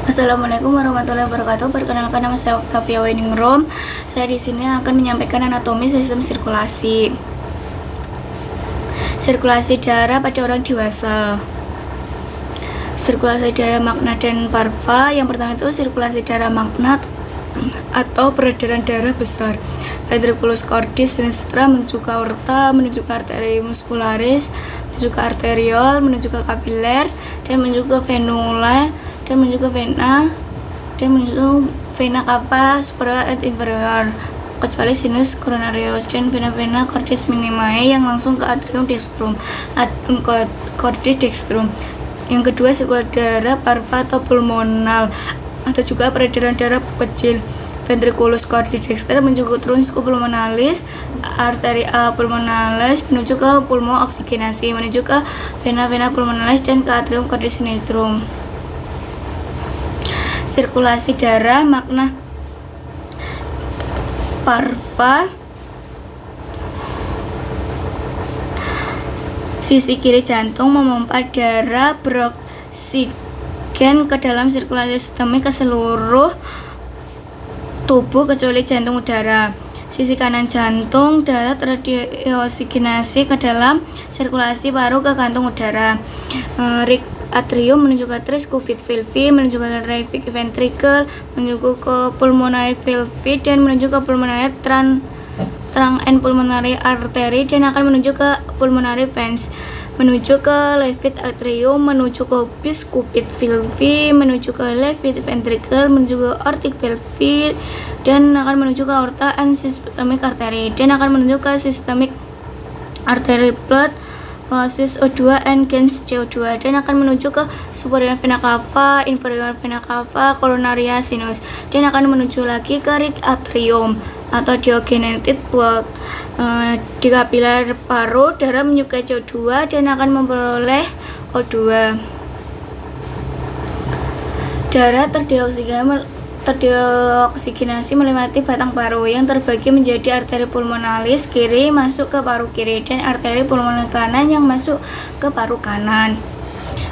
Assalamualaikum warahmatullahi wabarakatuh. Perkenalkan, nama saya Octavia Weningrum. Saya di sini akan menyampaikan anatomi sistem sirkulasi. Sirkulasi darah pada orang dewasa. Sirkulasi darah magna dan parva. Yang pertama itu sirkulasi darah magna atau peredaran darah besar. Ventriculus cordis sinistra menuju ke aorta, menuju ke arteri muscularis, menuju ke arteriol, menuju ke kapiler, dan menuju ke venula, dan menuju ke vena, dan menuju vena cava superior et inferior, kecuali sinus coronarius dan vena cordis minimae yang langsung ke atrium dextrum, cordis dextrum. Yang kedua, sirkulasi darah parva atau pulmonal atau juga peredaran darah kecil. Ventriculus cordis dexter menuju ke truncus pulmonalis, arteria pulmonalis menuju ke pulmo oksigenasi, menuju ke vena pulmonalis dan ke atrium cordis sinistrum. Sirkulasi darah magna parva, sisi kiri jantung memompa darah beroksigen ke dalam sirkulasi sistemik ke seluruh tubuh kecuali jantung udara. Sisi kanan jantung, darah terdeoksigenasi ke dalam sirkulasi paru ke kantung udara. Atrium menuju ke tricuspid valve, menuju ke right ventricle, menuju ke pulmonary valve, dan menuju ke pulmonary trunk and pulmonary artery, dan akan menuju ke pulmonary veins, menuju ke left atrium, menuju ke bicuspid valve, menuju ke left ventricle, menuju ke aortic valve, dan akan menuju ke aorta and systemic artery, dan akan menuju ke systemic artery blood cis O2 and gains CO2, dan akan menuju ke superior vena cava, inferior vena cava, coronaria sinus, dan akan menuju lagi ke right atrium atau deogenetic blood. Di kapiler paru, darah menyukai CO2 dan akan memperoleh O2. Darah terdeoksigenasi melewati batang paru yang terbagi menjadi arteri pulmonalis kiri masuk ke paru kiri dan arteri pulmonalis kanan yang masuk ke paru kanan.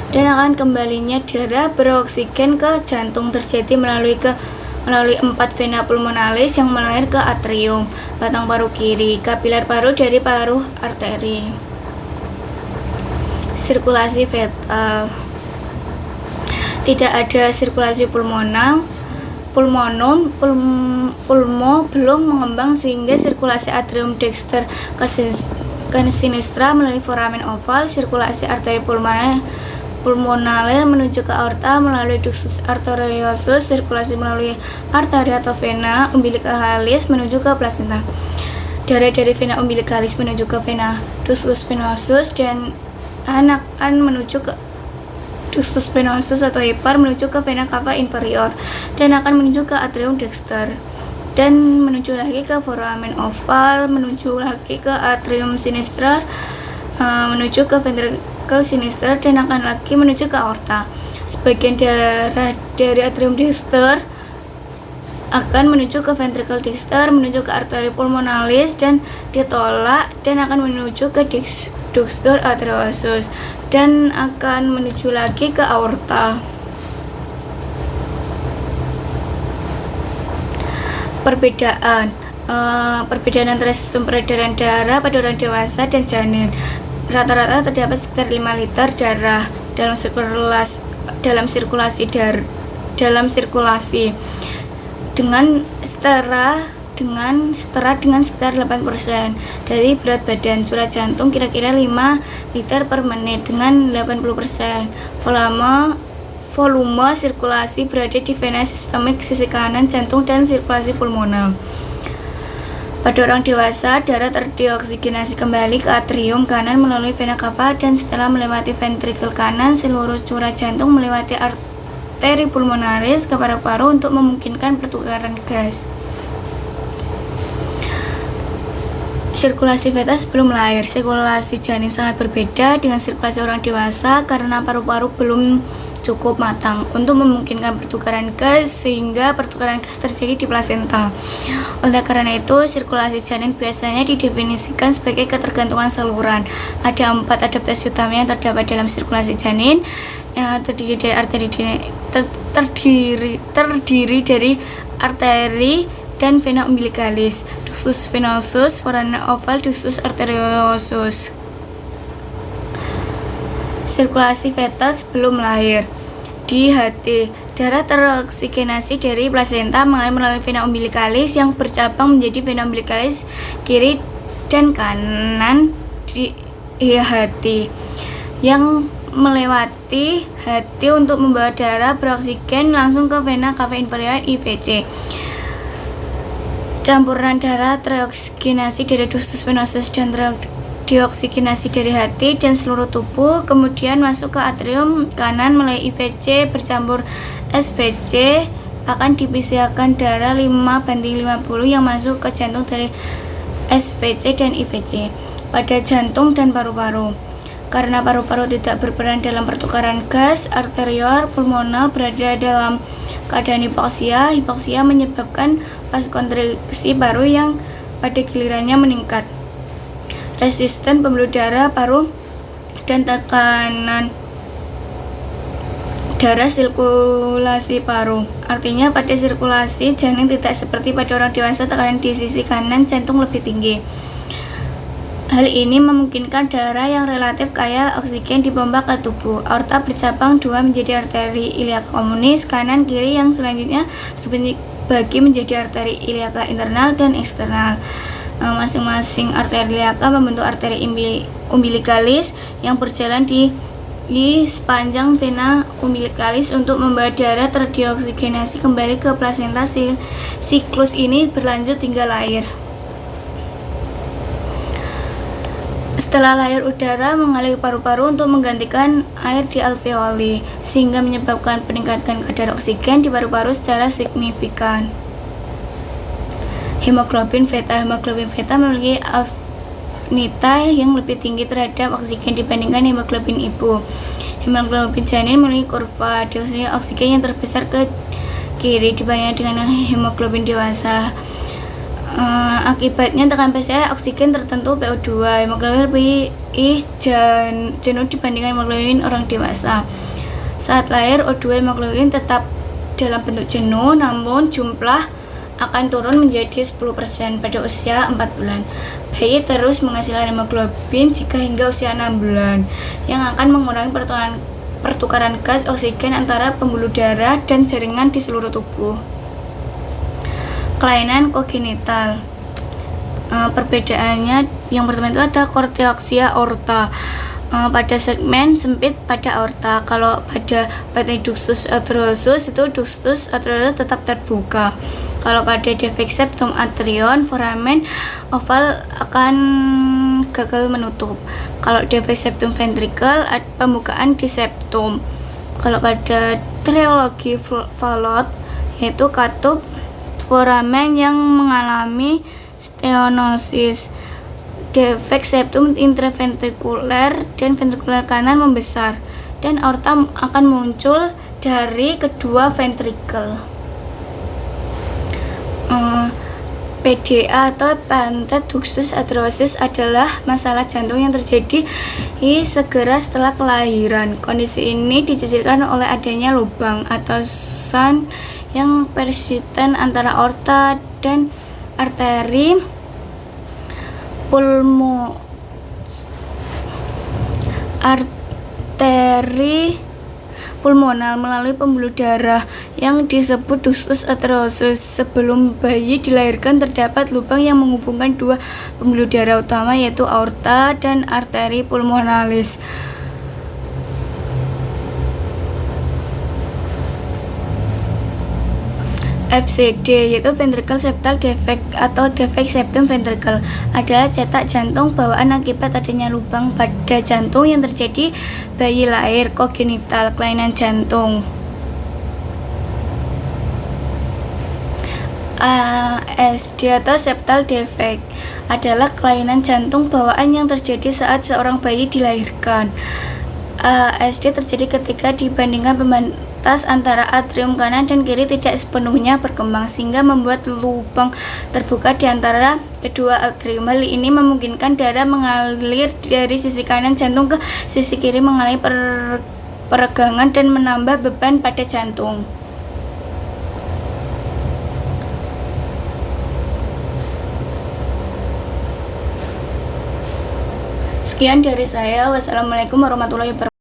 Dan akan kembalinya darah beroksigen ke jantung terjadi melalui 4 vena pulmonalis yang mengalir ke atrium, batang paru kiri, kapiler paru dari paru arteri. Sirkulasi fetal. Tidak ada sirkulasi pulmo belum mengembang sehingga sirkulasi atrium dexter ke sinistra melalui foramen oval, sirkulasi arteri pulmonale menuju ke aorta melalui ductus arteriosus, sirkulasi melalui arteri atau vena umbilicalis menuju ke plasenta. Darah dari vena umbilicalis menuju ke vena ductus venosus dan akan menuju ke ductus venosus atau hepar menuju ke vena cava inferior dan akan menuju ke atrium dexter dan menuju lagi ke foramen oval, menuju lagi ke atrium sinistra, menuju ke ventricle sinistra dan akan lagi menuju ke aorta. Sebagian darah dari atrium dexter akan menuju ke ventricle dexter, menuju ke arteri pulmonalis dan ditolak dan akan menuju ke ductus arteriosus dan akan menuju lagi ke aorta. Perbedaan antara sistem peredaran darah pada orang dewasa dan janin. Rata-rata terdapat sekitar 5 liter darah dalam sirkulasi dengan setara dengan sekitar 8% dari berat badan. Curah jantung kira-kira 5 liter per menit dengan 80%. Volume sirkulasi berada di vena sistemik sisi kanan jantung dan sirkulasi pulmonal. Pada orang dewasa, darah terdeoksigenasi kembali ke atrium kanan melalui vena cava dan setelah melewati ventricle kanan, seluruh curah jantung melewati arteri pulmonalis ke paru-paru untuk memungkinkan pertukaran gas. Sirkulasi fetal sebelum lahir. Sirkulasi janin sangat berbeda dengan sirkulasi orang dewasa karena paru-paru belum cukup matang untuk memungkinkan pertukaran gas, sehingga pertukaran gas terjadi di plasenta. Oleh karena itu, sirkulasi janin biasanya didefinisikan sebagai ketergantungan saluran. Ada 4 adaptasi utama yang terdapat dalam sirkulasi janin, yang terdiri dari arteri dan vena umbilicalis, ductus venosus, foramen oval, ductus arteriosus. Sirkulasi fetal sebelum lahir. Di HT, darah teroksigenasi dari plasenta mengalir melalui vena umbilicalis yang bercabang menjadi vena umbilicalis kiri dan kanan di HT, yang melewati HT untuk membawa darah beroksigen langsung ke vena cava inferior IVC. Campuran darah teroksigenasi dari ductus venosus dan dioksigenasi dari hati dan seluruh tubuh, kemudian masuk ke atrium kanan melalui IVC bercampur SVC. Akan dipisahkan darah 5:50 yang masuk ke jantung dari SVC dan IVC pada jantung dan paru-paru. Karena paru-paru tidak berperan dalam pertukaran gas, arteriol pulmonal berada dalam keadaan hipoksia. Hipoksia menyebabkan vaskokonstriksi paru yang pada gilirannya meningkat, resisten pembuluh darah paru, dan tekanan darah sirkulasi paru. Artinya pada sirkulasi janin tidak seperti pada orang dewasa, tekanan di sisi kanan jantung lebih tinggi. Hal ini memungkinkan darah yang relatif kaya oksigen dipompa ke tubuh. Aorta bercabang 2 menjadi arteri iliaca communis kanan kiri yang selanjutnya terbagi menjadi arteri iliaca internal dan eksternal. Masing-masing arteri iliaca membentuk arteri umbilicalis yang berjalan di sepanjang vena umbilicalis untuk membawa darah terdioksigenasi kembali ke plasenta. Siklus ini berlanjut hingga lahir. Setelah lahir, udara mengalir paru-paru untuk menggantikan air di alveoli, sehingga menyebabkan peningkatan kadar oksigen di paru-paru secara signifikan. Hemoglobin feta. Hemoglobin feta memiliki afinitas yang lebih tinggi terhadap oksigen dibandingkan hemoglobin ibu. Hemoglobin janin memiliki kurva distribusi oksigen yang terbesar ke kiri dibandingkan dengan hemoglobin dewasa. Akibatnya tekanan PCA oksigen tertentu PO2. Hemoglobin lebih jenuh dibandingkan hemoglobin orang dewasa. Saat lahir, O2 hemoglobin tetap dalam bentuk jenuh, namun jumlah akan turun menjadi 10% pada usia 4 bulan. Bayi terus menghasilkan hemoglobin jika hingga usia 6 bulan, yang akan mengurangi pertukaran gas oksigen antara pembuluh darah dan jaringan di seluruh tubuh. Kelainan kongenital. Perbedaannya yang pertama itu ada korteoksia aorta. Pada segmen sempit pada aorta. Kalau pada ductus arteriosus itu ductus arteriosus tetap terbuka. Kalau pada defect septum atrium, foramen oval akan gagal menutup. Kalau defect septum ventricle, pembukaan di septum. Kalau pada trilogy falot, yaitu katup foramen yang mengalami stenosis. Defect septum intraventrikuler dan ventrikuler kanan membesar, dan aorta akan muncul dari kedua ventrikel. PDA atau patent ductus arteriosus adalah masalah jantung yang terjadi segera setelah kelahiran. Kondisi ini dijajarkan oleh adanya lubang atau shunt yang persisten antara aorta dan arteri pulmonal melalui pembuluh darah yang disebut ductus arteriosus. Sebelum bayi dilahirkan, terdapat lubang yang menghubungkan dua pembuluh darah utama, yaitu aorta dan arteri pulmonalis. FCD, yaitu ventricle septal defect atau defect septum ventricle, adalah cetak jantung bawaan akibat adanya lubang pada jantung yang terjadi bayi lahir. Kongenital, kelainan jantung. ASD atau septal defect adalah kelainan jantung bawaan yang terjadi saat seorang bayi dilahirkan. ASD terjadi ketika dibandingkan pembatas antara atrium kanan dan kiri tidak sepenuhnya berkembang, sehingga membuat lubang terbuka di antara kedua atrium. Hal ini memungkinkan darah mengalir dari sisi kanan jantung ke sisi kiri, mengalami peregangan dan menambah beban pada jantung. Sekian dari saya. Wassalamualaikum warahmatullahi wabarakatuh.